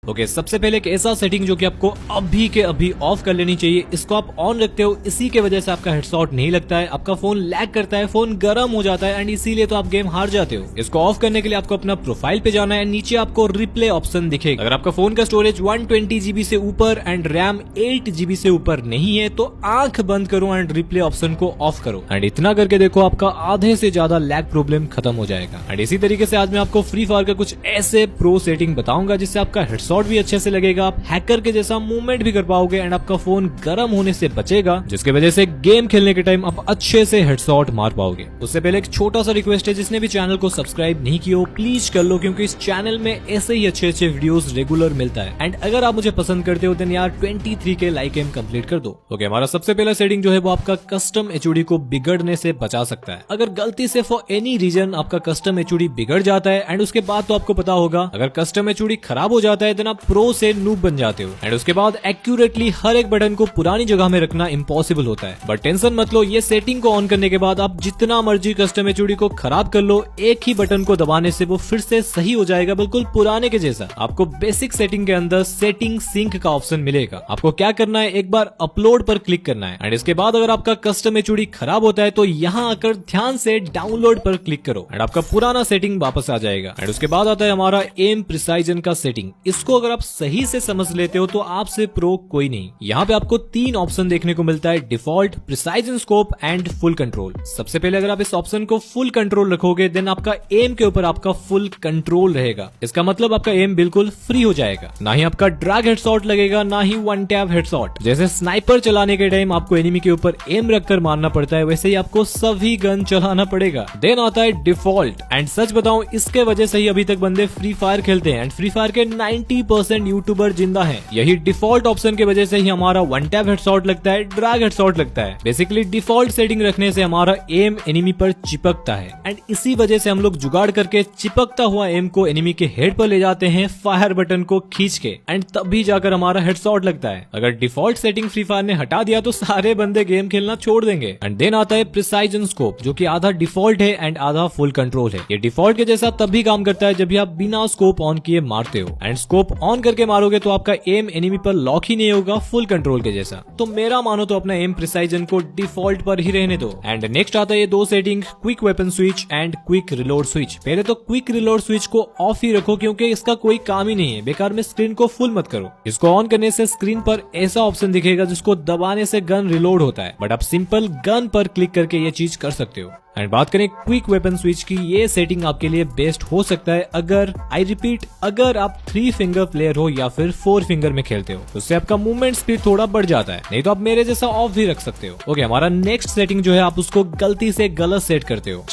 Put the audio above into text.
Okay, सबसे पहले एक ऐसा सेटिंग जो कि आपको अभी के अभी ऑफ कर लेनी चाहिए। इसको आप ऑन रखते हो, इसी के वजह से आपका हेडशॉट नहीं लगता है, आपका फोन लैग करता है, फोन गर्म हो जाता है एंड इसीलिए तो आप गेम हार जाते हो। इसको ऑफ करने के लिए आपको अपना प्रोफाइल पे जाना है, नीचे आपको रिप्ले ऑप्शन दिखेगा। अगर आपका फोन का स्टोरेज 120 GB से ऊपर एंड रैम 8 GB से ऊपर नहीं है तो आंख बंद करो एंड रिप्ले ऑप्शन को ऑफ करो एंड इतना करके देखो आपका आधे से ज्यादा लैग प्रॉब्लम खत्म हो जाएगा। एंड इसी तरीके से आज मैं आपको फ्री फायर का कुछ ऐसे प्रो सेटिंग बताऊंगा जिससे आपका हेडशॉट भी अच्छे से लगेगा, आप हैकर के जैसा मूवमेंट भी कर पाओगे एंड आपका फोन गर्म होने से बचेगा, जिसकी वजह से गेम खेलने के टाइम आप अच्छे से हेडशॉट मार पाओगे। उससे पहले एक छोटा सा रिक्वेस्ट है, जिसने भी चैनल को सब्सक्राइब नहीं किया हो प्लीज कर लो, क्योंकि इस चैनल में ऐसे ही अच्छे अच्छे वीडियोस रेगुलर मिलता है। एंड अगर आप मुझे पसंद करते हो देन यार 23 के लाइक एम कंप्लीट कर दो। ओके, हमारा सबसे पहला सेटिंग जो है वो आपका कस्टम एचओडी को बिगड़ने से बचा सकता है। अगर गलती से फॉर एनी रीजन आपका कस्टम एचओडी बिगड़ जाता है एंड उसके बाद तो आपको पता होगा अगर कस्टम एचओडी खराब हो जाता है देन आप प्रो से नूब बन जाते हो एंड उसके बाद एक्यूरेटली हर एक बटन को पुरानी जगह में रखना इम्पॉसिबल होता है। बट टेंशन मत लो, ये सेटिंग को ऑन करने के बाद आप जितना मर्जी कस्टम एचओडी को खराब कर लो, एक ही बटन को दबाने से वो फिर से सही हो जाएगा, बिल्कुल पुराने के जैसा। आपको बेसिक सेटिंग के अंदर सेटिंग सिंक का ऑप्शन मिलेगा। आपको क्या करना है, एक बार अपलोड पर क्लिक करना है एंड इसके बाद अगर आपका कस्टम एचओडी खराब होता है तो यहाँ आकर ध्यान से डाउनलोड पर क्लिक करो एंड आपका पुराना सेटिंग वापस आ जाएगा। एंड उसके बाद आता है हमारा एम प्रिसाइजन का सेटिंग। इसको अगर आप सही से समझ लेते हो तो आपसे प्रो कोई नहीं। यहाँ पे आपको 3 ऑप्शन देखने को मिलता है, default, precision scope and full control. सबसे पहले अगर आप इस ऑप्शन को फुल कंट्रोल रखोगे देन आपका एम के ऊपर आपका फुल कंट्रोल रहेगा। इसका मतलब आपका एम बिल्कुल फ्री हो जाएगा, ना ही आपका ड्रैग हेडशॉट लगेगा, ना ही वन टैप हेडशॉट। जैसे स्नाइपर चलाने के टाइम आपको एनिमी के ऊपर एम रखकर मारना पड़ता है, वैसे ही आपको सभी गन चलाना पड़ेगा। देन आता है डिफॉल्ट। एंड सच बताऊं, इसके वजह से ही अभी तक बंदे फ्री फायर खेलते हैं एंड फ्री फायर के 90% यूट्यूबर जिंदा है। यही डिफॉल्ट ऑप्शन की वजह से ही हमारा वन टैप हेडशॉट लगता है, ड्रैग हेडशॉट लगता है। बेसिकली डिफॉल्ट सेटिंग रखने से हमारा एम एनिमी पर चिपकता है एंड इसी वजह से हम लोग जुगाड़ करके चिपकता हुआ एम को एनिमी के हेड पर ले जाते हैं फायर बटन को खींच के एंड तभी जाकर हमारा हेडशॉट लगता है। अगर डिफॉल्ट सेटिंग फ्री फायर ने हटा दिया तो सारे बंदे गेम खेलना छोड़ देंगे। एंड देन आता है प्रिसाइजन स्कोप, जो कि आधा डिफॉल्ट है एंड आधा फुल कंट्रोल है। ये डिफॉल्ट के जैसा तभी काम करता है जब आप बिना स्कोप ऑन किए मारते हो एंड स्कोप ऑन करके मारोगे तो आपका एम एनिमी पर लॉक ही नहीं होगा फुल कंट्रोल के जैसा। तो मेरा मानो तो अपना एम प्रिसाइजन को डिफॉल्ट पर ही रहने दो। एंड नेक्स्ट आता है ये 2 setting, quick weapon switch and quick reload switch. पहले तो क्विक रिलोड स्विच को ऑफ ही रखो क्योंकि इसका कोई काम ही नहीं है, बेकार में स्क्रीन को फुल मत करो। इसको ऑन करने से स्क्रीन पर ऐसा ऑप्शन दिखेगा जिसको दबाने से गन रिलोड होता है, बट आप सिंपल गन पर क्लिक करके ये चीज कर सकते हो। एंड बात करें क्विक वेपन स्विच की, ये सेटिंग आपके लिए बेस्ट हो सकता है अगर, आई रिपीट, अगर आप 3 फिंगर प्लेयर हो या फिर 4 फिंगर में खेलते हो, उससे आपका मूवमेंट स्पीड थोड़ा बढ़ जाता है। नहीं तो आप मेरे जैसा ऑफ भी रख सकते हो। ओके, हमारा नेक्स्ट सेटिंग जो है आप उसको गलती से गलत सेट करते हो।